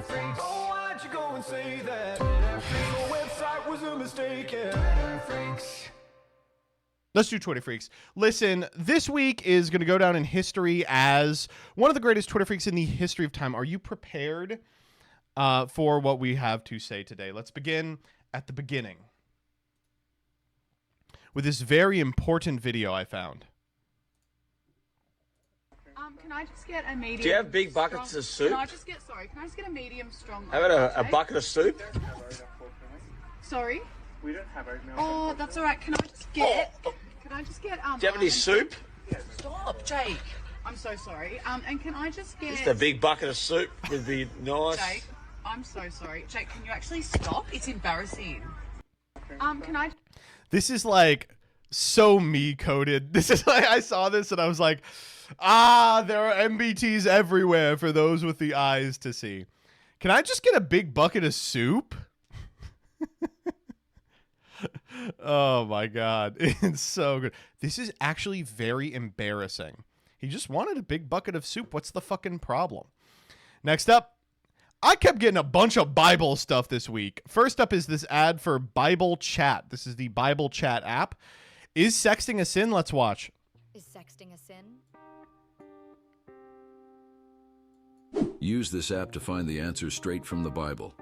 Freax. Oh, why'd you go and say that? Your website was a mistake. Freax. Let's do Twitter Freaks. Listen, this week is going to go down in history as one of the greatest Twitter Freaks in the history of time. Are you prepared for what we have to say today? Let's begin at the beginning with this very important video I found. Can I just get a medium? Do you have big buckets of soup? Can I just get a medium strong? How about a bucket of soup? Sorry? We don't have oatmeal. Oh, that's all right. Can I just get Do you have any soup? Stop, Jake. I'm so sorry. And can I just get Just a big bucket of soup would be nice. Jake, I'm so sorry. Jake, can you actually stop? It's embarrassing. Can I This is like so me coded. This is like I saw this and I was like, there are MBTs everywhere for those with the eyes to see. Can I just get a big bucket of soup? Oh my God. It's so good. This is actually very embarrassing. He just wanted a big bucket of soup. What's the fucking problem? Next up, I kept getting a bunch of Bible stuff this week. First up is this ad for Bible Chat. This is the Bible Chat app. Is sexting a sin? Let's watch. Is sexting a sin? Use this app to find the answers straight from the Bible.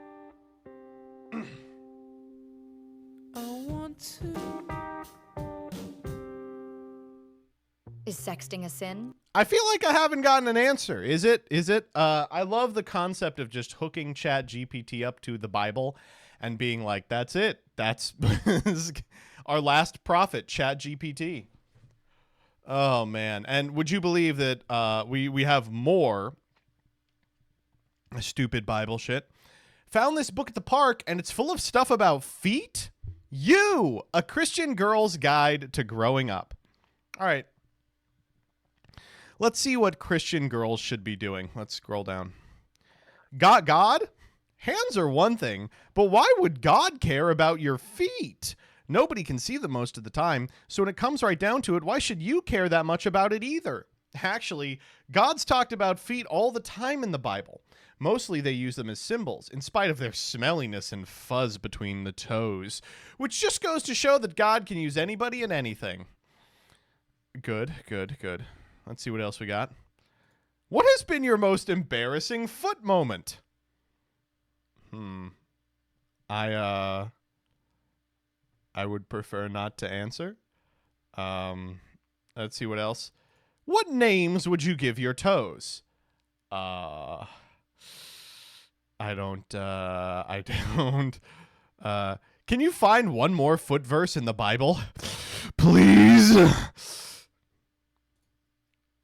Is sexting a sin? I feel like I haven't gotten an answer. Is it? I love the concept of just hooking Chat GPT up to the Bible and being like, that's it. That's our last prophet, Chat GPT. Oh, man. And would you believe that we have more stupid Bible shit? Found this book at the park, and it's full of stuff about feet. You, a Christian girl's guide to growing up. All right. Let's see what Christian girls should be doing. Let's scroll down. God? Hands are one thing, but why would God care about your feet? Nobody can see them most of the time, so when it comes right down to it, why should you care that much about it either? Actually, God's talked about feet all the time in the Bible. Mostly they use them as symbols, in spite of their smelliness and fuzz between the toes, which just goes to show that God can use anybody and anything. Good. Let's see what else we got. What has been your most embarrassing foot moment? I would prefer not to answer. Let's see what else. What names would you give your toes? I don't. Can you find one more foot verse in the Bible? Please.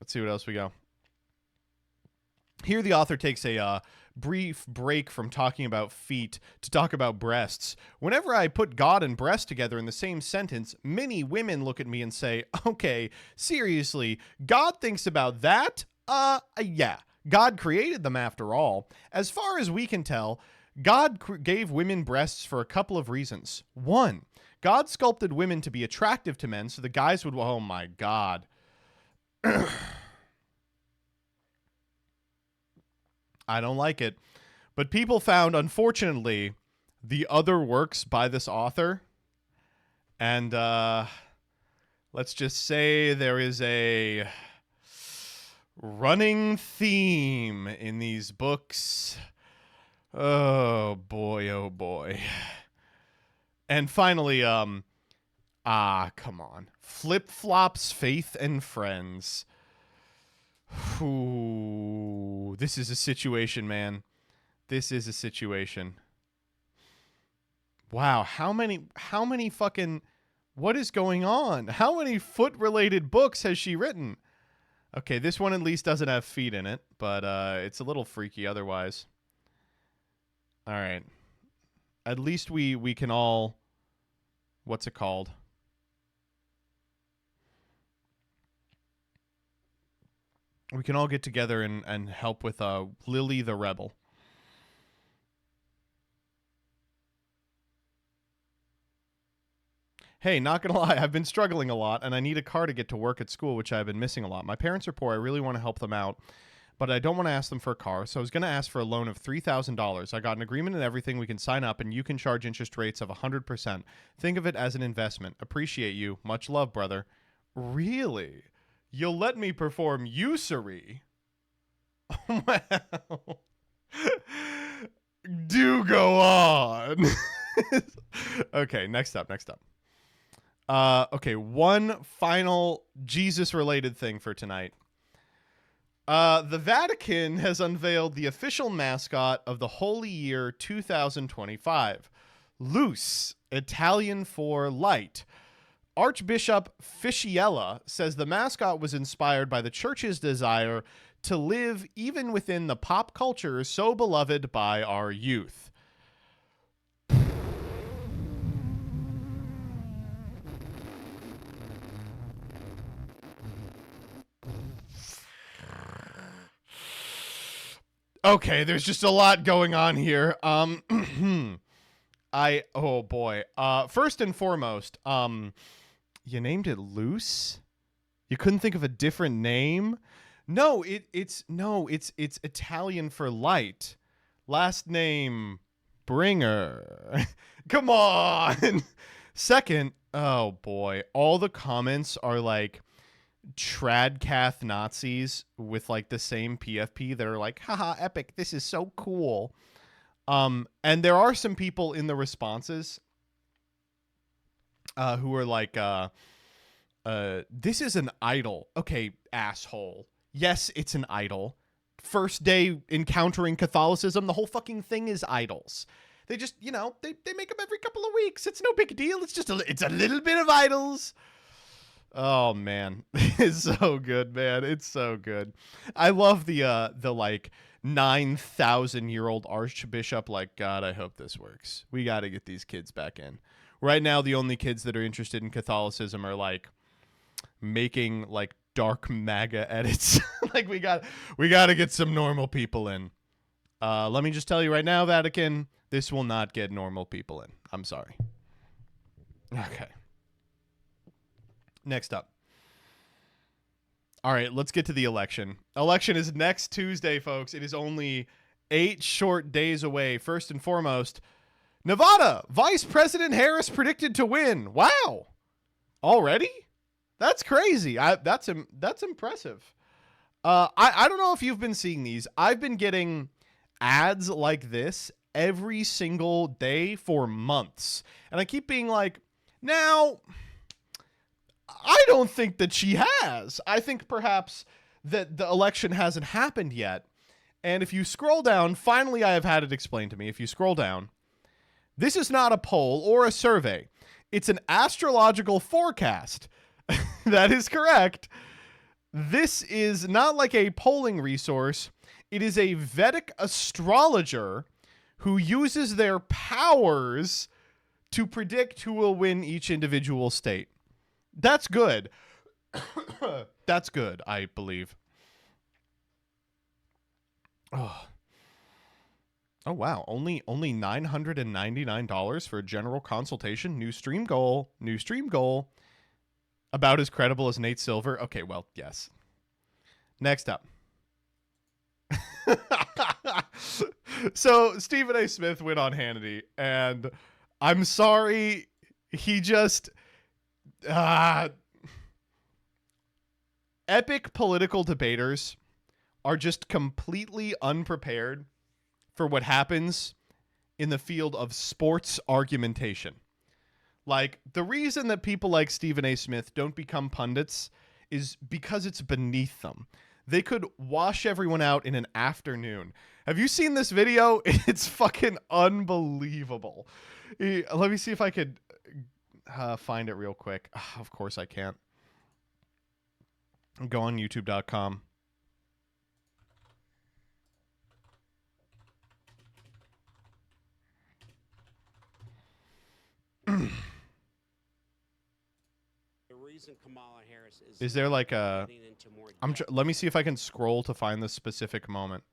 Let's see what else we go. Here the author takes a brief break from talking about feet to talk about breasts. Whenever I put God and breast together in the same sentence, many women look at me and say, okay, seriously, God thinks about that? Yeah. God created them after all. As far as we can tell, God gave women breasts for a couple of reasons. One, God sculpted women to be attractive to men so the guys would, oh my God. I don't like it. But people found, unfortunately, the other works by this author. And let's just say there is a running theme in these books. Oh, boy, oh, boy. And finally, come on. Flip-flops, Faith and Friends. Ooh, this is a situation, man. This is a situation. Wow, how many fucking, what is going on? How many foot-related books has she written? Okay, this one at least doesn't have feet in it, but it's a little freaky otherwise. All right. At least we can all, what's it called? We can all get together and help with Lily the Rebel. Hey, not gonna lie, I've been struggling a lot, and I need a car to get to work at school, which I've been missing a lot. My parents are poor. I really want to help them out. but I don't want to ask them for a car, so I was going to ask for a loan of $3,000. I got an agreement and everything. We can sign up, and you can charge interest rates of 100%. Think of it as an investment. Appreciate you. Much love, brother. Really? You'll let me perform usury? Well, do go on. Okay, next up. Okay, one final Jesus-related thing for tonight. The Vatican has unveiled the official mascot of the Holy Year 2025, Luce, Italian for light. Archbishop Fischiella says the mascot was inspired by the church's desire to live even within the pop culture so beloved by our youth. Okay, there's just a lot going on here. Oh boy. First and foremost, you named it Luce? You couldn't think of a different name? No, it's Italian for light. Last name Bringer. Come on. Second, oh boy, all the comments are like tradcath Nazis with like the same PFP that are like, haha, epic, this is so cool. And there are some people in the responses who are like, this is an idol. Okay, asshole. Yes, it's an idol. First day encountering Catholicism, the whole fucking thing is idols. They just, you know, they make them every couple of weeks. It's no big deal. It's just it's a little bit of idols. Oh man, it's so good, man. It's so good. I love the like 9,000-year-old archbishop. Like, God, I hope this works. We got to get these kids back in. Right now, the only kids that are interested in Catholicism are like making like dark MAGA edits. Like we got to get some normal people in. Let me just tell you right now, Vatican, this will not get normal people in. I'm sorry. Okay. Next up. All right, let's get to the election. Election is next Tuesday, folks. It is only 8 short days away. First and foremost, Nevada, Vice President Harris predicted to win. Wow. Already? That's crazy. That's impressive. I don't know if you've been seeing these. I've been getting ads like this every single day for months. And I keep being like, now, I don't think that she has. I think perhaps that the election hasn't happened yet. And if you scroll down, finally I have had it explained to me. If you scroll down, this is not a poll or a survey. It's an astrological forecast. That is correct. This is not like a polling resource. It is a Vedic astrologer who uses their powers to predict who will win each individual state. That's good. That's good, I believe. Oh wow, only $999 for a general consultation. New stream goal. About as credible as Nate Silver. Okay, well, yes. Next up. So Stephen A. Smith went on Hannity, and I'm sorry, he just epic political debaters are just completely unprepared for what happens in the field of sports argumentation. Like, the reason that people like Stephen A. Smith don't become pundits is because it's beneath them. They could wash everyone out in an afternoon. Have you seen this video? It's fucking unbelievable. Let me see if I could find it real quick. Of course I can't. Go on youtube.com. Kamala Harris Is there like a let me see if I can scroll to find this specific moment.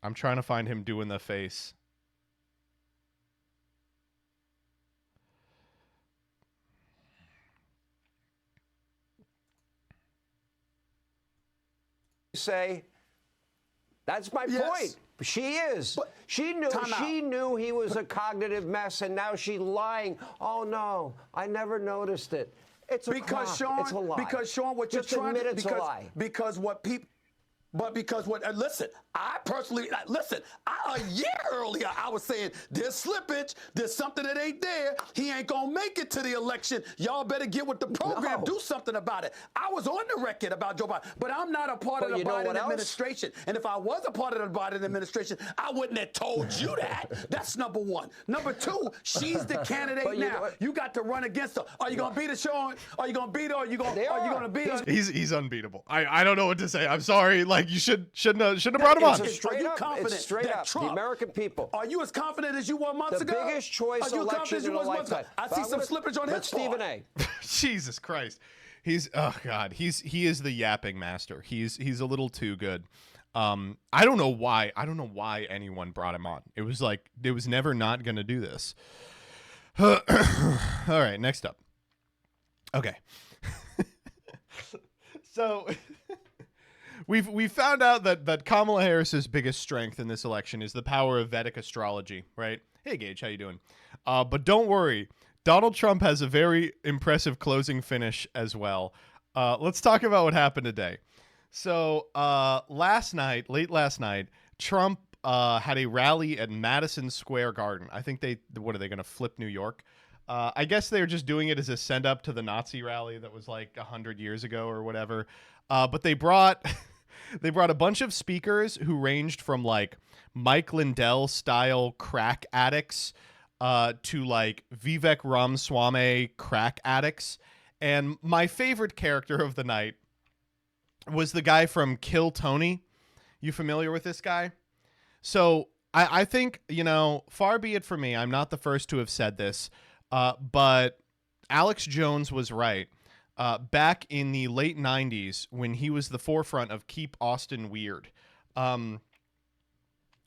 I'm trying to find him doing the face. say, that's my point. She is. But She knew he was a cognitive mess, and now she's lying. Oh, no, I never noticed it. It's a because crock. Sean, It's a lie. because Sean, what Just you're trying admit to it's a lie. because what people. But because what, listen, I personally, listen, a year earlier, I was saying there's slippage, there's something that ain't there. He ain't gonna make it to the election. Y'all better get with the program, No. do something about it. I was on the record about Joe Biden, but I'm not a part of the you know Biden what else? administration. And if I was a part of the Biden administration, I wouldn't have told you that. That's number one. Number two, she's the candidate But you now. know- You got to run against her. Are you gonna beat her, Sean? Are you gonna beat her? Are you gonna beat her? He's unbeatable. I don't know what to say. I'm sorry. Like you shouldn't have brought him on. It's straight up. confident It's straight that up. Trump- The American people. Are you as confident as you were months The ago? biggest choice Are you election confident as you in a was months ago? lifetime. I But see I'm some gonna- slippage on but his Stephen part. A. Jesus Christ. He is the yapping master. He's a little too good. I don't know why anyone brought him on. It was like it was never not going to do this. All right, next up. Okay. So we found out that Kamala Harris's biggest strength in this election is the power of Vedic astrology, right? Hey Gage, how you doing? But don't worry, Donald Trump has a very impressive closing finish as well. Let's talk about what happened today. So late last night, Trump had a rally at Madison Square Garden. I think what are they going to flip New York? I guess they're just doing it as a send up to the Nazi rally that was like 100 years ago or whatever. But they brought a bunch of speakers who ranged from like Mike Lindell style crack addicts to like Vivek Ramaswamy crack addicts. And my favorite character of the night was the guy from Kill Tony. You familiar with this guy? So I think, far be it from me, I'm not the first to have said this, but Alex Jones was right. Back in the late 90s, when he was the forefront of Keep Austin Weird,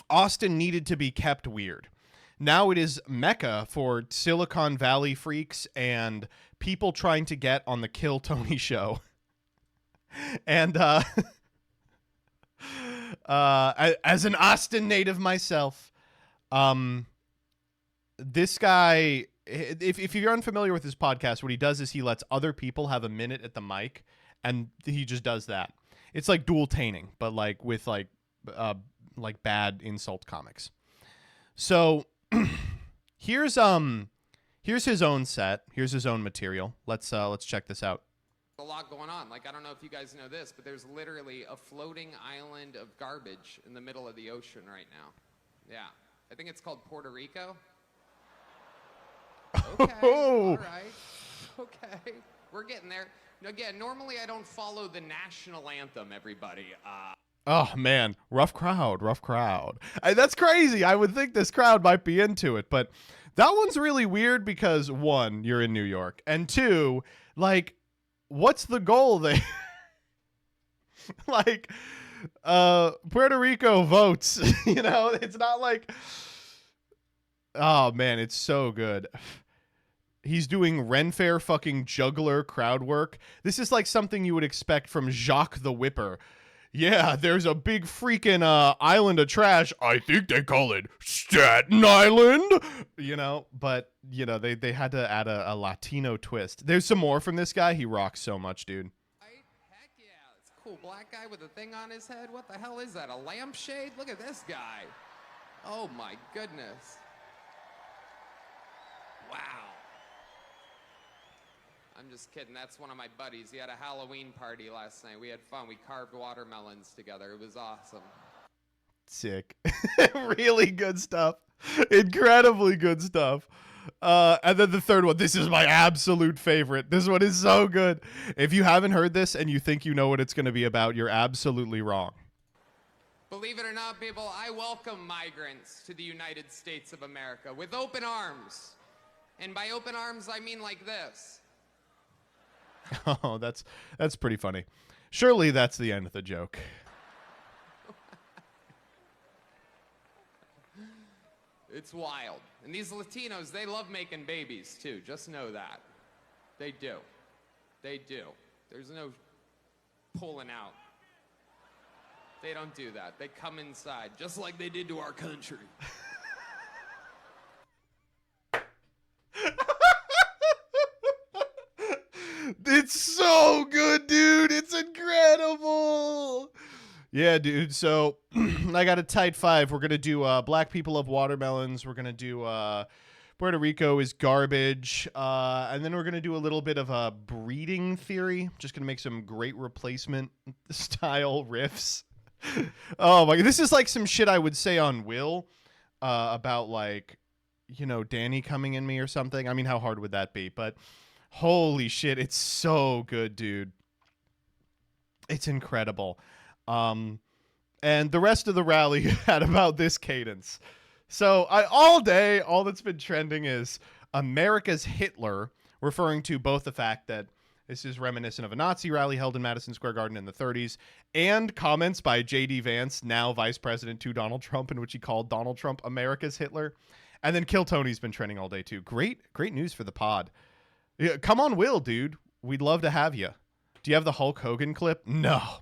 Austin needed to be kept weird. Now it is Mecca for Silicon Valley freaks and people trying to get on the Kill Tony show. And as an Austin native myself, this guy, if you're unfamiliar with his podcast, what he does is he lets other people have a minute at the mic, and he just does that. It's like dual-taining, but like with like bad insult comics. So here's his own set. Here's his own material. Let's check this out. A lot going on. Like, I don't know if you guys know this, but there's literally a floating island of garbage in the middle of the ocean right now. Yeah. I think it's called Puerto Rico. Okay. All right. Okay. We're getting there. Again, normally I don't follow the national anthem, everybody. Oh, man. Rough crowd. That's crazy. I would think this crowd might be into it, but that one's really weird because, one, you're in New York, and two, like, what's the goal there? Like, Puerto Rico votes, it's not like, oh man, it's so good. He's doing Ren Fair fucking juggler crowd work. This is like something you would expect from Jacques the Whipper. Yeah, there's a big freaking island of trash. I think they call it Staten Island. But they had to add a Latino twist. There's some more from this guy. He rocks so much, dude. Right? Heck yeah. It's a cool black guy with a thing on his head. What the hell is that? A lampshade? Look at this guy. Oh my goodness. Wow. I'm just kidding. That's one of my buddies. He had a Halloween party last night. We had fun. We carved watermelons together. It was awesome. Sick. Really good stuff. Incredibly good stuff. And then the third one. This is my absolute favorite. This one is so good. If you haven't heard this and you think you know what it's going to be about, you're absolutely wrong. Believe it or not, people, I welcome migrants to the United States of America with open arms. And by open arms, I mean like this. Oh, that's pretty funny. Surely that's the end of the joke. It's wild. And these Latinos, they love making babies, too. Just know that. They do. They do. There's no pulling out. They don't do that. They come inside, just like they did to our country. It's so good, dude. It's incredible. Yeah, dude. So I got a tight 5. We're going to do Black People Love Watermelons. We're going to do Puerto Rico is garbage. And then we're going to do a little bit of a breeding theory. Just going to make some great replacement style riffs. Oh, my. This is like some shit I would say on Will about like, you know, Danny coming in me or something. I mean, how hard would that be? But holy shit, it's so good, dude. It's incredible. And the rest of the rally had about this cadence. So all day, all that's been trending is America's Hitler, referring to both the fact that this is reminiscent of a Nazi rally held in Madison Square Garden in the 30s, and comments by J.D. Vance, now vice president to Donald Trump, in which he called Donald Trump America's Hitler. And then Kill Tony's been trending all day, too. Great news for the pod. Yeah, come on, Will, dude. We'd love to have you. Do you have the Hulk Hogan clip? No,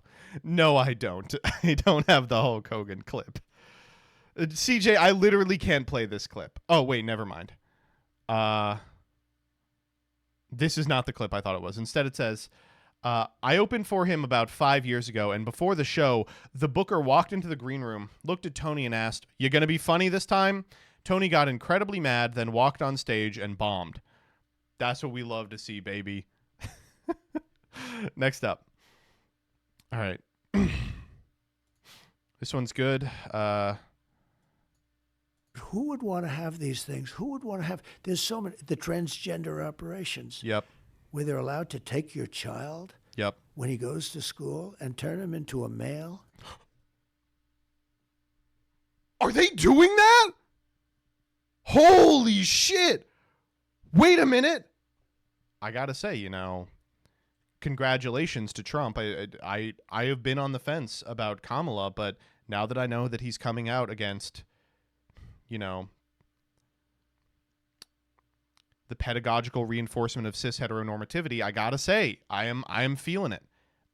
I don't. I don't have the Hulk Hogan clip. CJ, I literally can't play this clip. Oh, wait, never mind. This is not the clip I thought it was. Instead, it says, I opened for him about 5 years ago, and before the show, the booker walked into the green room, looked at Tony, and asked, "You gonna be funny this time?" Tony got incredibly mad, then walked on stage and bombed. That's what we love to see, baby. Next up. All right. This one's good. Who would want to have these things? Who would want to have... There's so many... The transgender operations. Yep. Where they're allowed to take your child... Yep. When he goes to school and turn him into a male. Are they doing that? Holy shit. Wait a minute. I gotta say, you know, congratulations to Trump. I have been on the fence about Kamala, but now that I know that he's coming out against, you know, the pedagogical reinforcement of cis heteronormativity, I gotta say, I am feeling it.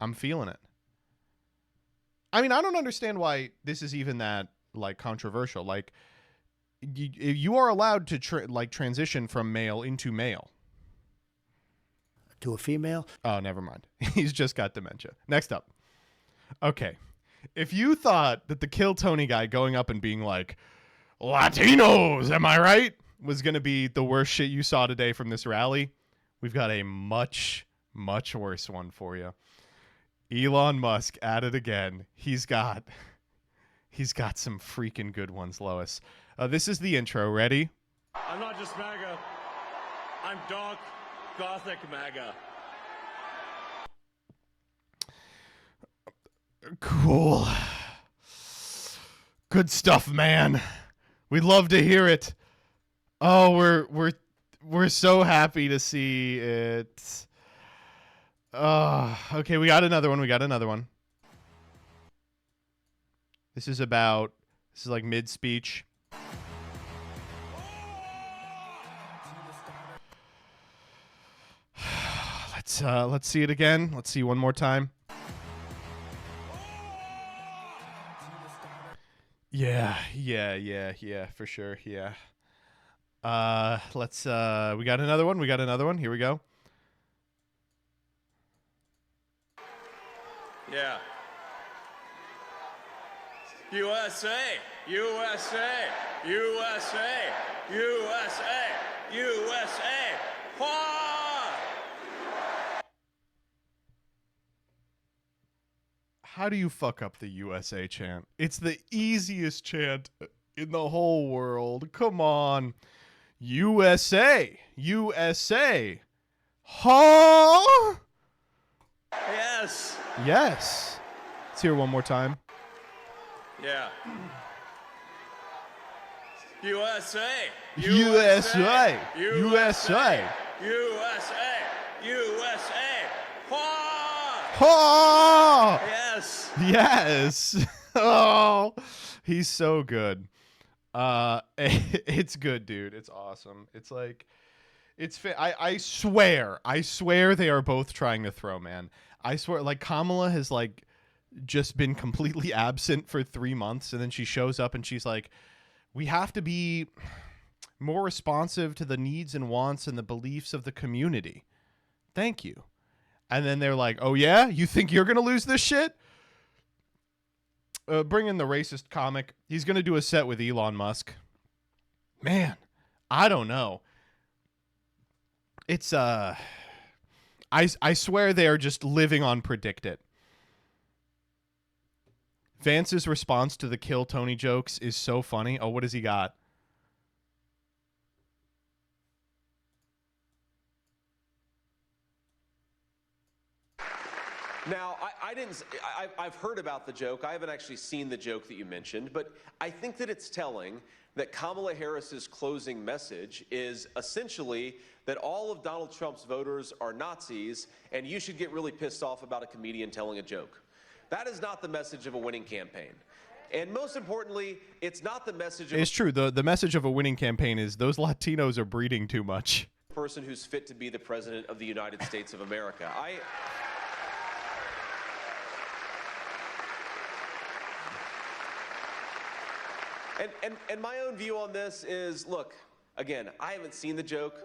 I'm feeling it. I mean, I don't understand why this is even that like controversial. Like, you are allowed to transition from male into male. To a female? Oh, never mind. He's just got dementia. Next up. Okay. If you thought that the Kill Tony guy going up and being like, Latinos, am I right, was going to be the worst shit you saw today from this rally, we've got a much, much worse one for you. Elon Musk at it again. He's got some freaking good ones, Lois. This is the intro. Ready? I'm not just MAGA. I'm dark, gothic MAGA. Cool. Good stuff, man. We'd love to hear it. Oh, we're so happy to see it. Okay, we got another one. This is like mid-speech. Let's see it again. Let's see one more time. Yeah, for sure. Yeah. We got another one. Here we go. Yeah. USA, USA, USA, USA, USA. Wah! How do you fuck up the USA chant? It's the easiest chant in the whole world. Come on. USA. USA. Huh? Yes. Yes. Let's hear it one more time. Yeah. USA. USA. USA. USA. USA. Wah! Oh! Yes. Yes. Oh, he's so good. It's good, dude. It's awesome. It's like, I swear they are both trying to throw, man. I swear, like Kamala has like just been completely absent for 3 months, and then she shows up and she's like, we have to be more responsive to the needs and wants and the beliefs of the community. Thank you. And then they're like, oh yeah, you think you're gonna lose this shit? Bring in the racist comic. He's gonna do a set with Elon Musk. Man, I don't know. It's I swear they are just living on predict it. Vance's response to the kill Tony jokes is so funny. Oh, what has he got? Now, I've heard about the joke. I haven't actually seen the joke that you mentioned, but I think that it's telling that Kamala Harris's closing message is essentially that all of Donald Trump's voters are Nazis, and you should get really pissed off about a comedian telling a joke. That is not the message of a winning campaign. And most importantly, it's not the message of It's true. The message of a winning campaign is those Latinos are breeding too much. a person who's fit to be the president of the United States of America. And my own view on this is, look, again, I haven't seen the joke.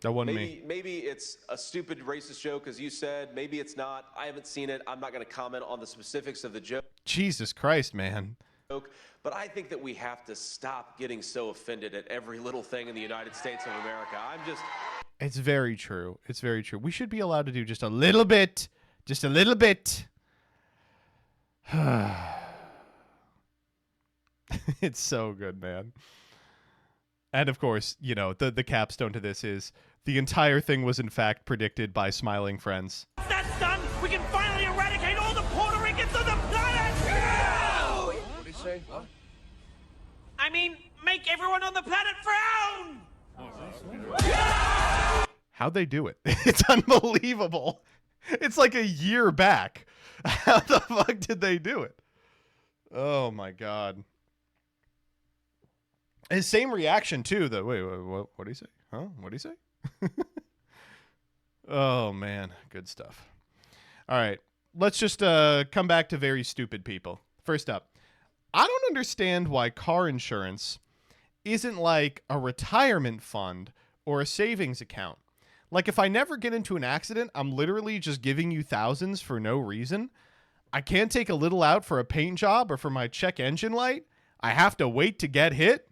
That wasn't me. Maybe it's a stupid racist joke, as you said. Maybe it's not. I haven't seen it. I'm not going to comment on the specifics of the joke. Jesus Christ, man. But I think that we have to stop getting so offended at every little thing in the United States of America. It's very true. It's very true. We should be allowed to do just a little bit. Just a little bit. It's so good, man. And of course, you know, the capstone to this is the entire thing was in fact predicted by smiling friends. Once that's done, we can finally eradicate all the Puerto Ricans on the planet! What did he say? What? I mean, make everyone on the planet frown! How'd they do it? It's unbelievable. It's like a year back. How the fuck did they do it? Oh my God. His same reaction too, though. Wait, what did he say? Huh? What did he say? Oh man, good stuff. All right, let's just come back to very stupid people. First up, I don't understand why car insurance isn't like a retirement fund or a savings account. Like if I never get into an accident, I'm literally just giving you thousands for no reason. I can't take a little out for a paint job or for my check engine light. I have to wait to get hit.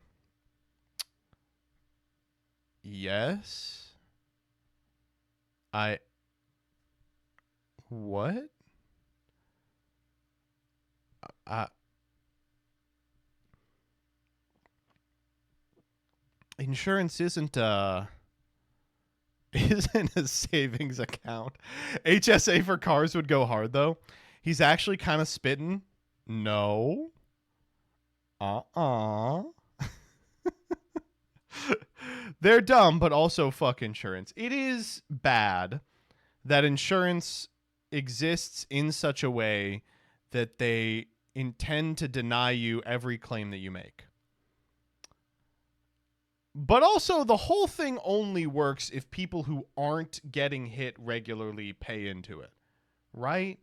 Yes. What? Insurance isn't a savings account. HSA for cars would go hard though. He's actually kind of spitting. No. They're dumb, but also fuck insurance. It is bad that insurance exists in such a way that they intend to deny you every claim that you make. But also, the whole thing only works if people who aren't getting hit regularly pay into it. Right?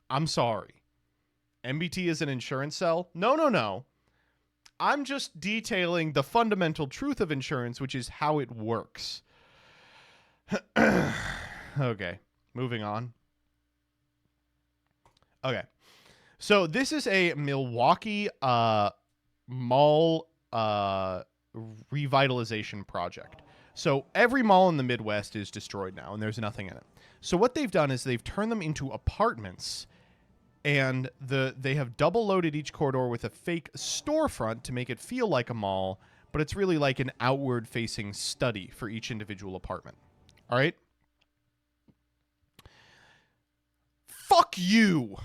I'm sorry. MBT is an insurance sell? No. I'm just detailing the fundamental truth of insurance, which is how it works. Okay, moving on. Okay, so this is a Milwaukee mall revitalization project. So every mall in the Midwest is destroyed now, and there's nothing in it. So what they've done is they've turned them into apartments. And they have double loaded each corridor with a fake storefront to make it feel like a mall, but it's really like an outward facing study for each individual apartment. All right? Fuck you.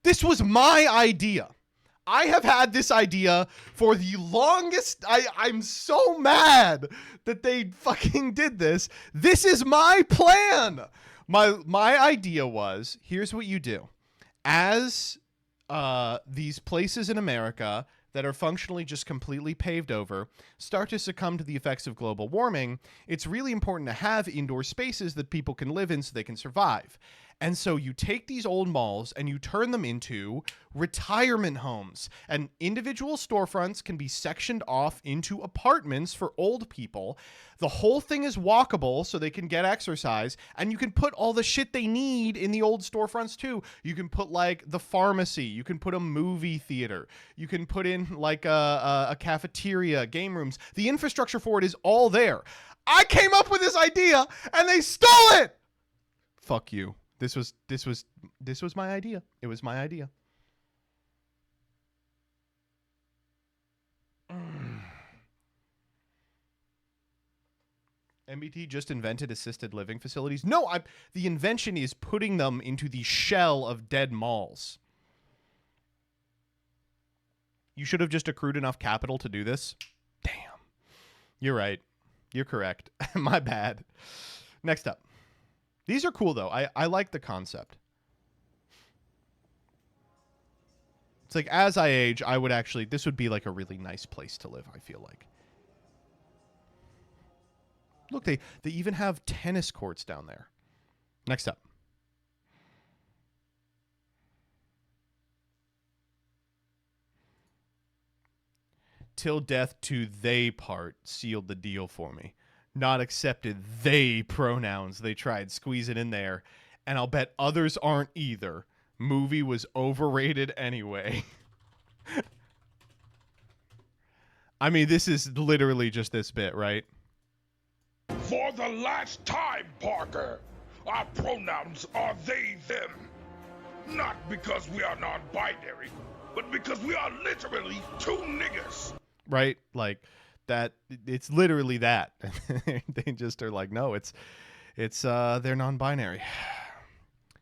This was my idea. I have had this idea for the longest. I'm so mad that they fucking did this. This is my plan. My idea was, here's what you do. As these places in America that are functionally just completely paved over start to succumb to the effects of global warming, it's really important to have indoor spaces that people can live in so they can survive. And so you take these old malls and you turn them into retirement homes. And individual storefronts can be sectioned off into apartments for old people. The whole thing is walkable so they can get exercise. And you can put all the shit they need in the old storefronts too. You can put like the pharmacy. You can put a movie theater. You can put in like a cafeteria, game rooms. The infrastructure for it is all there. I came up with this idea and they stole it. Fuck you. This was my idea. It was my idea. MBT just invented assisted living facilities. No, the invention is putting them into the shell of dead malls. You should have just accrued enough capital to do this. Damn. You're right. You're correct. My bad. Next up. These are cool, though. I like the concept. It's like, as I age, I would actually... This would be like a really nice place to live, I feel like. Look, they even have tennis courts down there. Next up. Till death to they part sealed the deal for me. Not accepted they pronouns. They tried squeeze it in there, and I'll bet others aren't either. Movie was overrated anyway. I mean, this is literally just this bit, right? For the last time, Parker, our pronouns are they, them. Not because we are non-binary, but because we are literally two niggas. Right? Like... that it's literally that. They just are like, no, it's they're non-binary.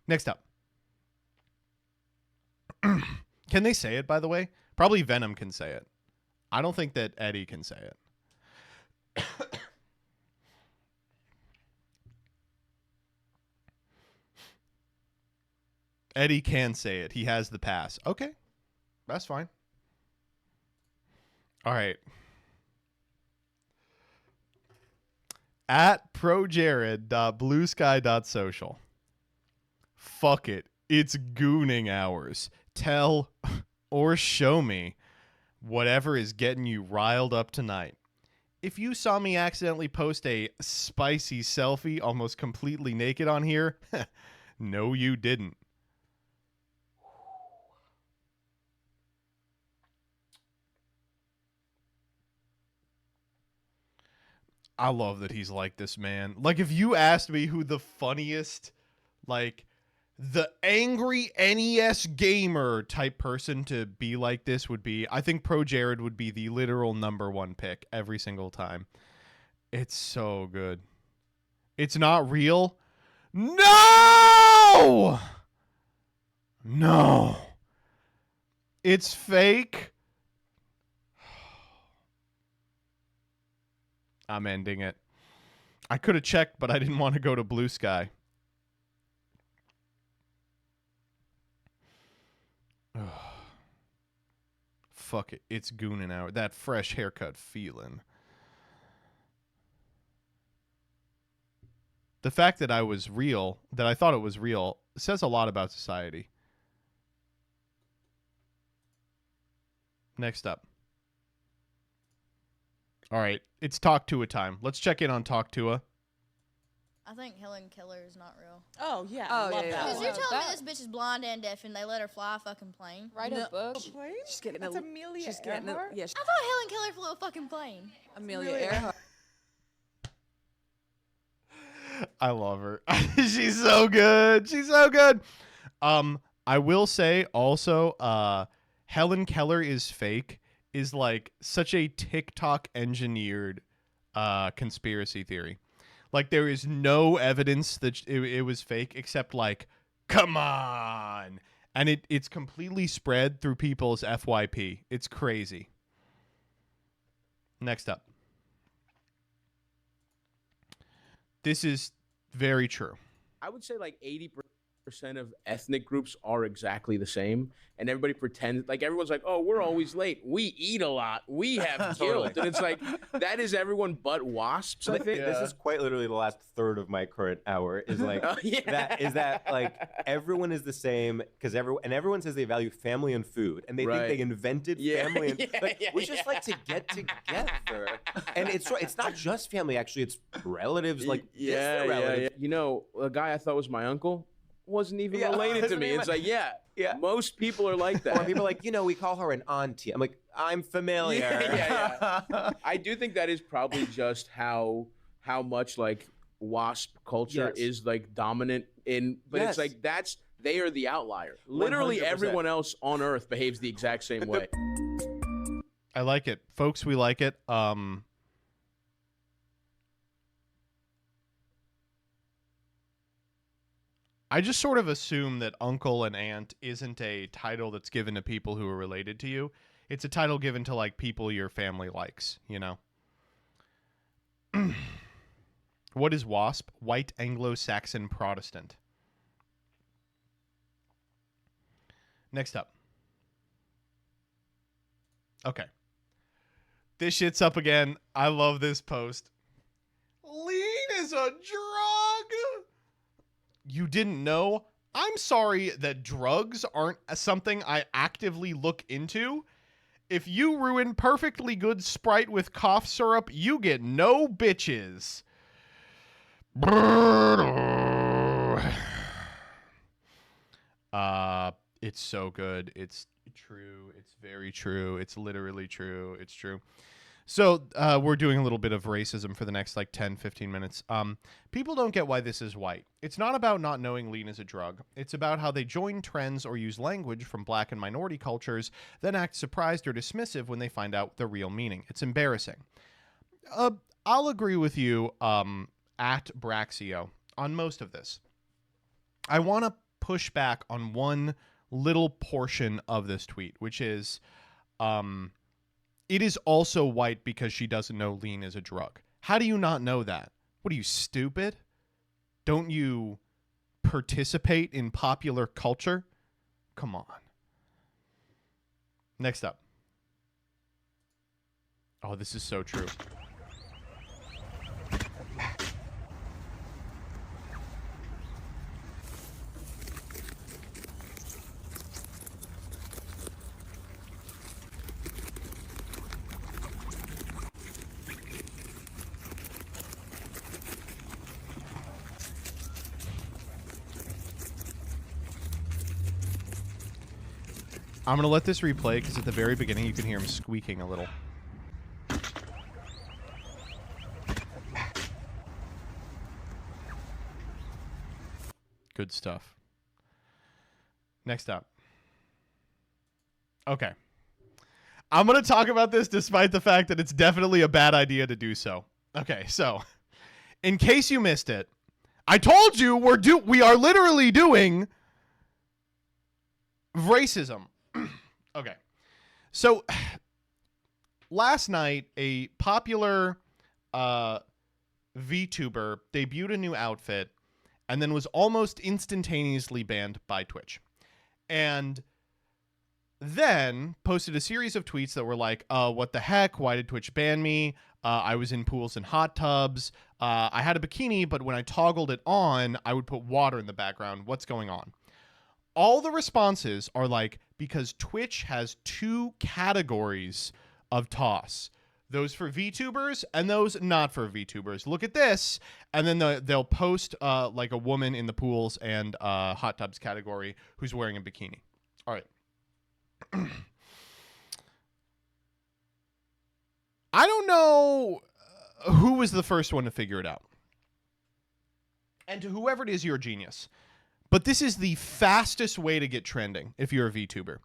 Next up. Can they say it, by the way? Probably Venom can say it. I don't think that Eddie can say it. Eddie can say it. He has the pass. Okay. That's fine. All right. At ProJared.bluesky.social. Fuck it. It's gooning hours. Tell or show me whatever is getting you riled up tonight. If you saw me accidentally post a spicy selfie almost completely naked on here, no, you didn't. I love that he's like this, man. Like, if you asked me who the funniest, like, the angry NES gamer type person to be like this would be, I think ProJared would be the literal #1 pick every single time. It's so good. It's not real. No! No. It's fake. I'm ending it. I could have checked, but I didn't want to go to Blue Sky. Fuck it. It's gooning out. That fresh haircut feeling. The fact that I was real, that I thought it was real, says a lot about society. Next up. All right, it's Talk Tua time. Let's check in on Talk Tua. I think Helen Keller is not real. Oh, yeah. Oh, I love that. Because you're telling me this bitch is blind and deaf and they let her fly a fucking plane? Write a book. She's getting That's a, Amelia she's getting a, Earhart? yeah, I thought Helen Keller flew a fucking plane. Amelia Earhart. I love her. She's so good. She's so good. I will say also, Helen Keller is fake is like such a TikTok engineered conspiracy theory. Like, there is no evidence that it was fake except like, come on. And it's completely spread through people's FYP. It's crazy. Next up. This is very true. I would say like 80% 99% of ethnic groups are exactly the same, and everybody pretends like everyone's like, oh, we're always late. We eat a lot. We have guilt, and it's like that is everyone but wasps. I think this is quite literally the last third of my current hour. Is like that like everyone is the same because everyone says they value family and food, and they think they invented family. And we just like to get together, and it's not just family. Actually, it's relatives. Like relatives. You know, a guy I thought was my uncle wasn't even related to me. It's like, most people are like that. Or people are like, we call her an auntie. I'm like, I'm familiar. I do think that is probably just how much like wasp culture is like dominant in, but it's like they are the outlier. Literally 100%. Everyone else on Earth behaves the exact same way. I like it, folks. We like it. I just sort of assume that uncle and aunt isn't a title that's given to people who are related to you. It's a title given to like people your family likes, What is WASP? White Anglo-Saxon Protestant. Next up. Okay. This shit's up again. I love this post. Lean is a drug. You didn't know? I'm sorry that drugs aren't something I actively look into. If you ruin perfectly good Sprite with cough syrup, you get no bitches. It's so good. It's true. It's very true. It's literally true. It's true. So we're doing a little bit of racism for the next like 10, 15 minutes. People don't get why this is white. It's not about not knowing lean is a drug. It's about how they join trends or use language from black and minority cultures, then act surprised or dismissive when they find out the real meaning. It's embarrassing. I'll agree with you at Braxio on most of this. I want to push back on one little portion of this tweet, which is... it is also white because she doesn't know lean is a drug. How do you not know that? What are you, stupid? Don't you participate in popular culture? Come on. Next up. Oh, this is so true. I'm going to let this replay because at the very beginning you can hear him squeaking a little. Good stuff. Next up. Okay. I'm going to talk about this despite the fact that it's definitely a bad idea to do so. Okay, so in case you missed it, I told you we are literally doing racism. Okay. So last night, a popular Vtuber debuted a new outfit and then was almost instantaneously banned by Twitch. And then posted a series of tweets that were like, what the heck? Why did Twitch ban me? I was in pools and hot tubs. I had a bikini, but when I toggled it on, I would put water in the background. What's going on? All the responses are like, because Twitch has two categories of toss. Those for VTubers and those not for VTubers. Look at this. And then they'll post like a woman in the pools and hot tubs category who's wearing a bikini. All right. I don't know who was the first one to figure it out. And to whoever it is, you're a genius. But this is the fastest way to get trending if you're a VTuber,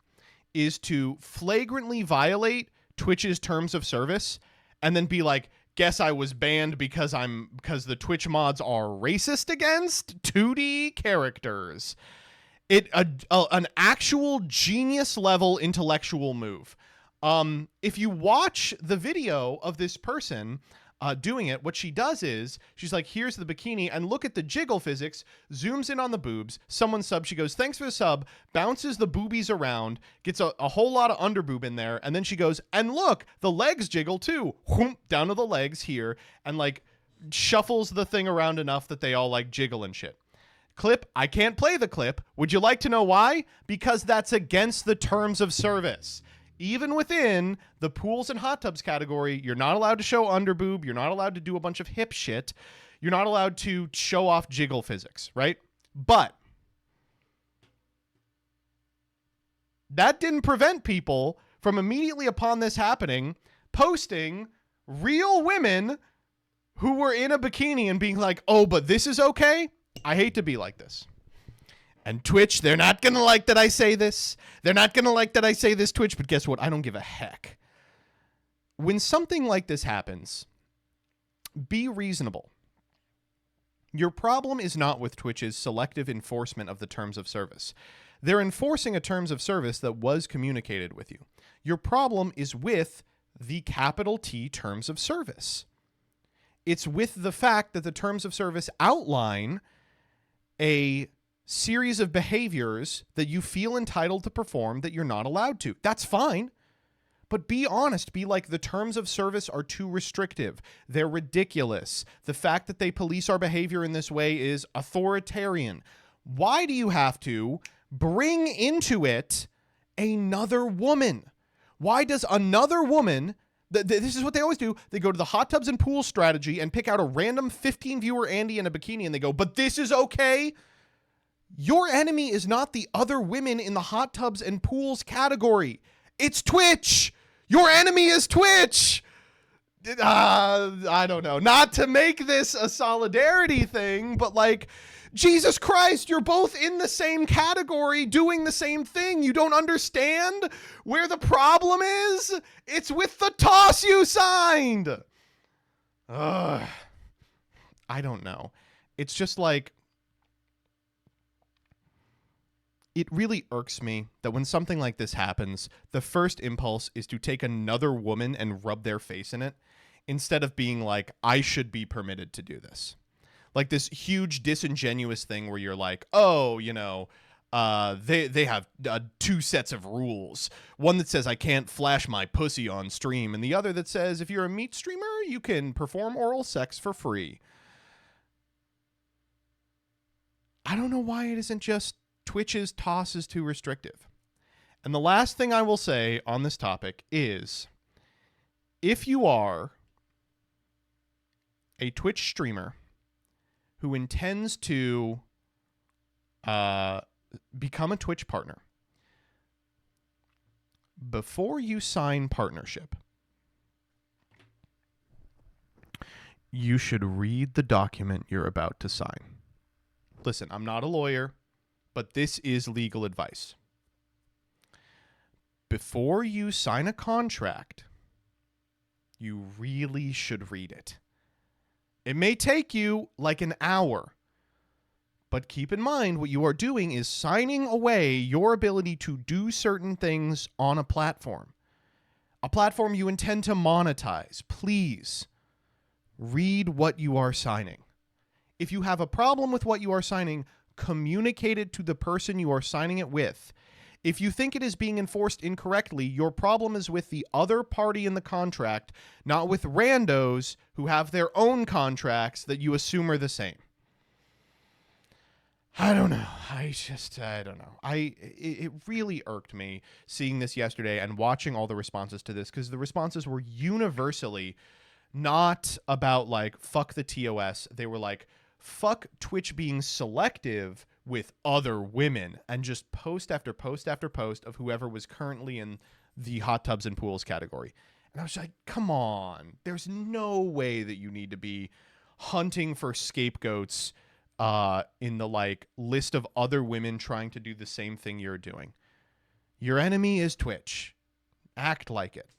is to flagrantly violate Twitch's terms of service and then be like, guess I was banned because the Twitch mods are racist against 2D characters. An actual genius level intellectual move. If you watch the video of this person, doing it, what she does is she's like, here's the bikini and look at the jiggle physics, zooms in on the boobs, someone sub, she goes, thanks for the sub, bounces the boobies around, gets a whole lot of underboob in there, and then she goes, and look, the legs jiggle too, whoomp, down to the legs here, and like shuffles the thing around enough that they all like jiggle and shit. Clip, I can't play the clip. Would you like to know why? Because that's against the terms of service. Even within the pools and hot tubs category, you're not allowed to show underboob. You're not allowed to do a bunch of hip shit. You're not allowed to show off jiggle physics, right? But that didn't prevent people from immediately upon this happening, posting real women who were in a bikini and being like, oh, but this is okay? I hate to be like this. And Twitch, they're not going to like that I say this. They're not going to like that I say this, Twitch, but guess what? I don't give a heck. When something like this happens, be reasonable. Your problem is not with Twitch's selective enforcement of the terms of service. They're enforcing a terms of service that was communicated with you. Your problem is with the capital T terms of service. It's with the fact that the terms of service outline a series of behaviors that you feel entitled to perform that you're not allowed to. That's fine. But be honest. Be like, the terms of service are too restrictive. They're ridiculous. The fact that they police our behavior in this way is authoritarian. Why do you have to bring into it another woman? Why does another woman... This is what they always do. They go to the hot tubs and pools strategy and pick out a random 15 viewer Andy in a bikini and they go, but this is okay? Your enemy is not the other women in the hot tubs and pools category. It's Twitch. Your enemy is Twitch. I don't know. Not to make this a solidarity thing, but like, Jesus Christ, you're both in the same category doing the same thing. You don't understand where the problem is? It's with the toss you signed. I don't know. It's just like, it really irks me that when something like this happens, the first impulse is to take another woman and rub their face in it instead of being like, I should be permitted to do this. Like this huge disingenuous thing where you're like, oh, you know, they have two sets of rules. One that says I can't flash my pussy on stream, and the other that says if you're a meat streamer, you can perform oral sex for free. I don't know why it isn't just Twitch's toss is too restrictive. And the last thing I will say on this topic is, if you are a Twitch streamer who intends to become a Twitch partner, before you sign partnership, you should read the document you're about to sign. Listen, I'm not a lawyer, but this is legal advice. Before you sign a contract, you really should read it. It may take you like an hour, but keep in mind what you are doing is signing away your ability to do certain things on a platform you intend to monetize. Please read what you are signing. If you have a problem with what you are signing, communicate it to the person you are signing it with. If you think it is being enforced incorrectly, your problem is with the other party in the contract, not with randos who have their own contracts that you assume are the same. I don't know. I don't know. It really irked me seeing this yesterday and watching all the responses to this, because the responses were universally not about like, fuck the TOS. They were like, fuck Twitch being selective with other women, and just post after post after post of whoever was currently in the hot tubs and pools category. And I was like, come on. There's no way that you need to be hunting for scapegoats in the like list of other women trying to do the same thing you're doing. Your enemy is Twitch. Act like it.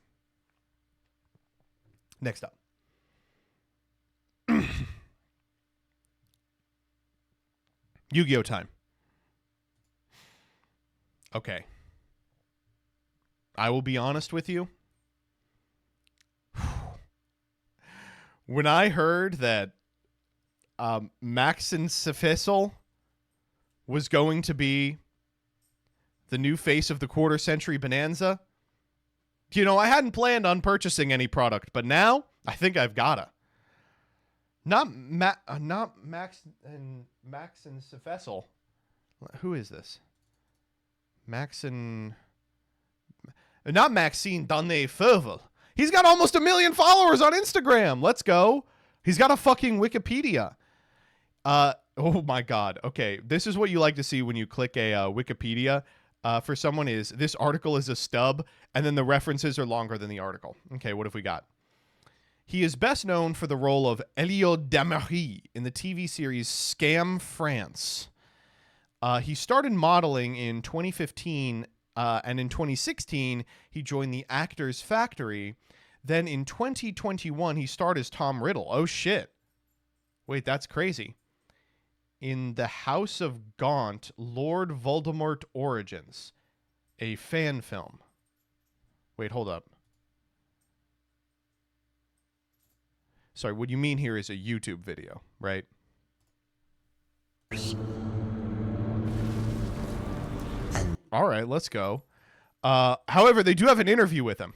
Next up. Yu-Gi-Oh time. Okay. I will be honest with you. When I heard that Madison Square was going to be the new face of the quarter century bonanza, you know, I hadn't planned on purchasing any product, but now I think I've gotta. Not Max and Square. Who is this? Not Maxine Donne Furvel. He's got almost 1 million followers on Instagram. Let's go. He's got a fucking Wikipedia. Oh my God. Okay. This is what you like to see when you click a Wikipedia for someone is this article is a stub and then the references are longer than the article. Okay. What have we got? He is best known for the role of Elliot Damery in the TV series Scam France. He started modeling in 2015, and in 2016, he joined the Actors Factory. Then in 2021, he starred as Tom Riddle. Oh, shit. Wait, that's crazy. In The House of Gaunt, Lord Voldemort Origins, a fan film. Wait, hold up. Sorry, what you mean here is a YouTube video, right? All right, let's go. However, they do have an interview with him.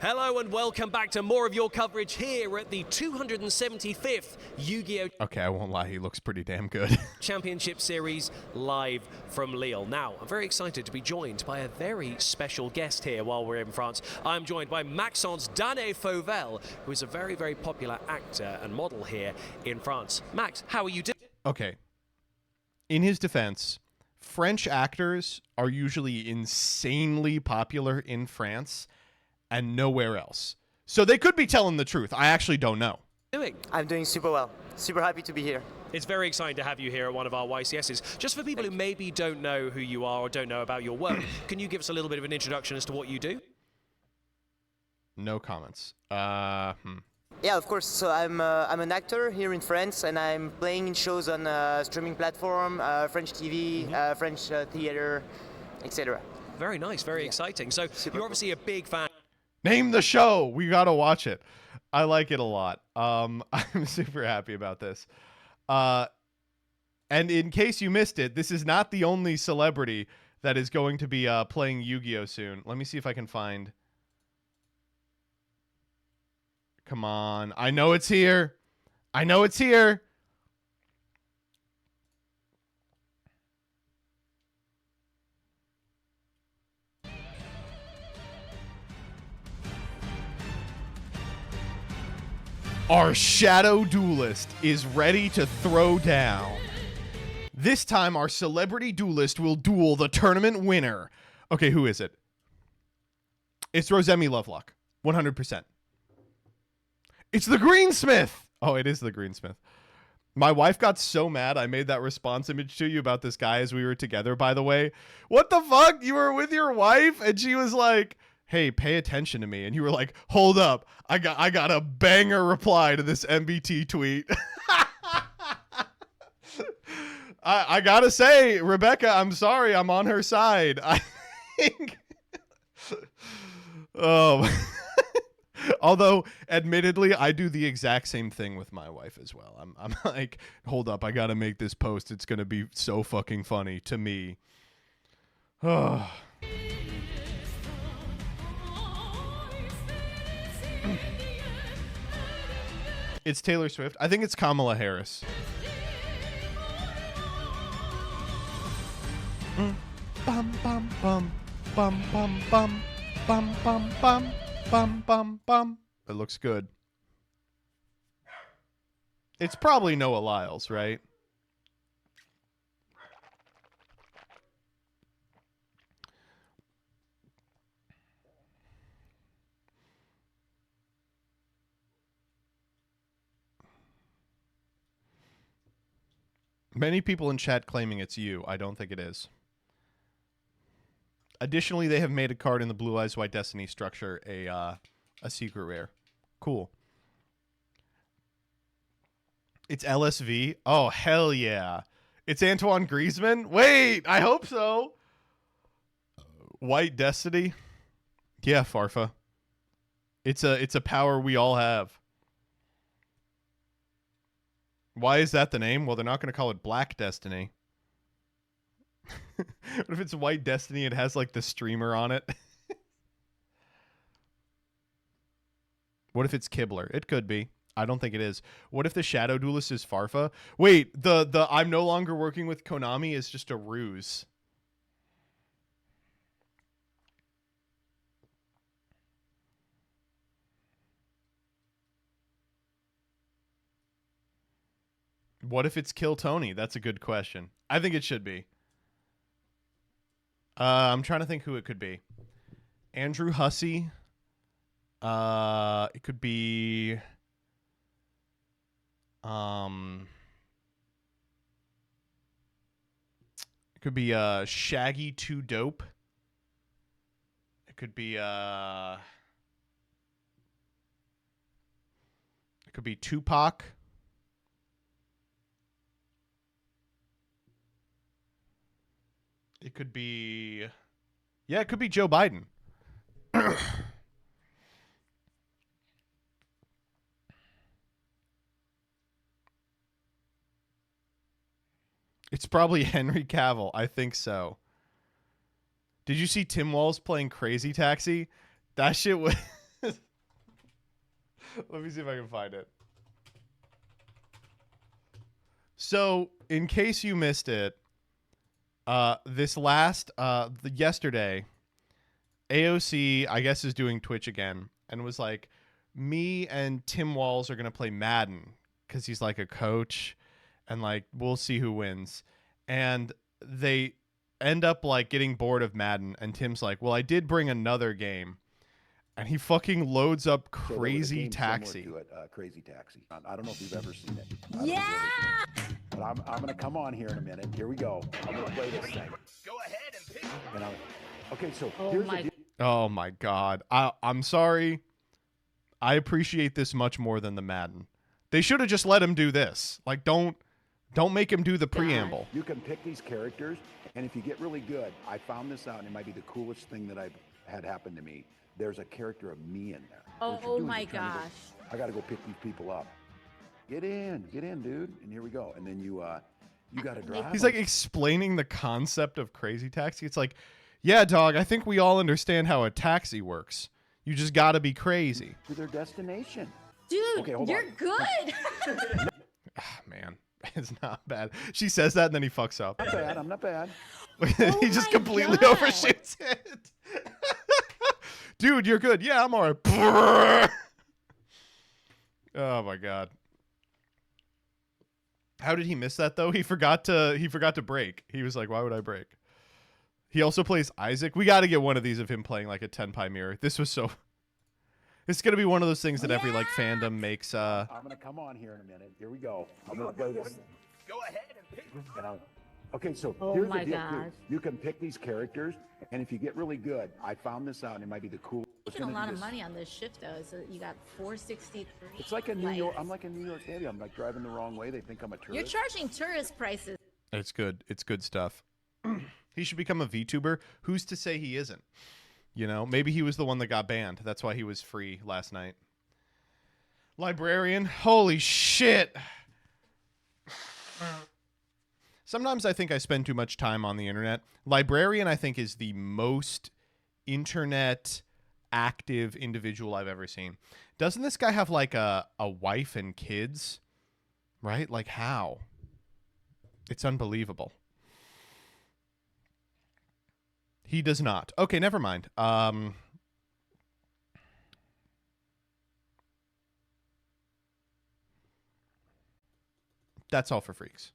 Hello and welcome back to more of your coverage here at the 275th Yu-Gi-Oh! Okay, I won't lie, he looks pretty damn good. Championship Series live from Lille. Now, I'm very excited to be joined by a very special guest here while we're in France. I'm joined by Maxence Danne Fauvel, who is a very, very popular actor and model here in France. Max, how are you doing? Okay. In his defense, French actors are usually insanely popular in France and nowhere else. So they could be telling the truth. I actually don't know. I'm doing super well. Super happy to be here. It's very exciting to have you here at one of our YCSs. Just for people who maybe don't know who you are or don't know about your work, can you give us a little bit of an introduction as to what you do? No comments. Yeah, of course. So I'm an actor here in France, and I'm playing in shows on streaming platform, French TV, French theater, etc. Very nice, very exciting. So you're obviously a big fan. Name the show. We got to watch it. I like it a lot. I'm super happy about this. And in case you missed it, this is not the only celebrity that is going to be playing Yu-Gi-Oh! Soon. Let me see if I can find... Come on. I know it's here. I know it's here. Our shadow duelist is ready to throw down. This time, our celebrity duelist will duel the tournament winner. Okay, who is it? It's Rosemi Lovelock. 100%. It's the Greensmith. Oh, it is the Greensmith. My wife got so mad I made that response image to you about this guy as we were together, by the way. What the fuck? You were with your wife? And she was like... Hey, pay attention to me. And you were like, hold up. I got a banger reply to this MBT tweet. I gotta say, Rebecca, I'm sorry. I'm on her side. I think... Oh. Although, admittedly, I do the exact same thing with my wife as well. I'm like, hold up. I gotta make this post. It's gonna be so fucking funny to me. Oh. It's Taylor Swift. I think it's Kamala Harris. Bum bum bum bum bum bum bum bum bum bum bum bum. It looks good. It's probably Noah Lyles, right? Many people in chat claiming it's you. I don't think it is. Additionally, they have made a card in the Blue Eyes White Destiny structure a secret rare. Cool. It's LSV. Oh, hell yeah. It's Antoine Griezmann? Wait, I hope so. White Destiny? Yeah, Farfa. It's a power we all have. Why is that the name? Well, they're not going to call it Black Destiny. What if it's White Destiny? It has like the streamer on it. What if it's Kibler? It could be. I don't think it is. What if the Shadow Duelist is Farfa? Wait, the I'm no longer working with Konami is just a ruse. What if it's Kill Tony? That's a good question. I think it should be. I'm trying to think who it could be. Andrew Hussey. It could be. It could be Shaggy Too Dope. It could be it could be Tupac. It could be, yeah, it could be Joe Biden. It's probably Henry Cavill. I think so. Did you see Tim Walz playing Crazy Taxi? That shit was... Let me see if I can find it. So, in case you missed it, yesterday, AOC, I guess, is doing Twitch again, and was like, me and Tim Walz are going to play Madden, because he's like a coach, and like, we'll see who wins. And they end up like getting bored of Madden, and Tim's like, well, I did bring another game. And he fucking loads up Crazy Taxi. To it, Crazy Taxi. I don't know if you've ever seen it. Yeah! But I'm going to come on here in a minute. Here we go. I'm going to play this thing. Go ahead and pick. And okay, so here's the deal. Oh my God. I'm sorry. I appreciate this much more than the Madden. They should have just let him do this. Like, don't make him do the preamble. You can pick these characters, and if you get really good, I found this out, and it might be the coolest thing that I've had happen to me. There's a character of me in there. Oh my gosh. I got to go pick these people up. Get in, dude. And here we go. And then you got to drive. He's like explaining the concept of Crazy Taxi. It's like, yeah, dog, I think we all understand how a taxi works. You just got to be crazy. To their destination. Dude, okay, you're good. Man, it's not bad. She says that and then he fucks up. Not bad. I'm not bad. He just completely overshoots it. Dude, you're good. Yeah, I'm all right. Oh my God. How did he miss that though? He forgot to break. He was like, why would I break? He also plays Isaac. We got to get one of these of him playing like a Tenpai mirror. This was so... It's going to be one of those things that every like fandom makes... I'm going to come on here in a minute. Here we go. I'm going to play this. Go ahead and pick. Okay, so Oh here's my the deal. gosh. You can pick these characters, and if you get really good, I found this out, and it might be the coolest. Making a lot of money on this shift though. So you got 463. It's like a New York. I'm like a New York lady. I'm like driving the wrong way. They think I'm a tourist. You're charging tourist prices. It's good. It's good stuff. He should become a VTuber. Who's to say he isn't? You know, maybe he was the one that got banned. That's why he was free last night. Librarian. Holy shit. Sometimes I think I spend too much time on the internet. Librarian, I think, is the most internet active individual I've ever seen. Doesn't this guy have like a wife and kids? Right? Like how? It's unbelievable. He does not. Okay, never mind. That's all for Freax.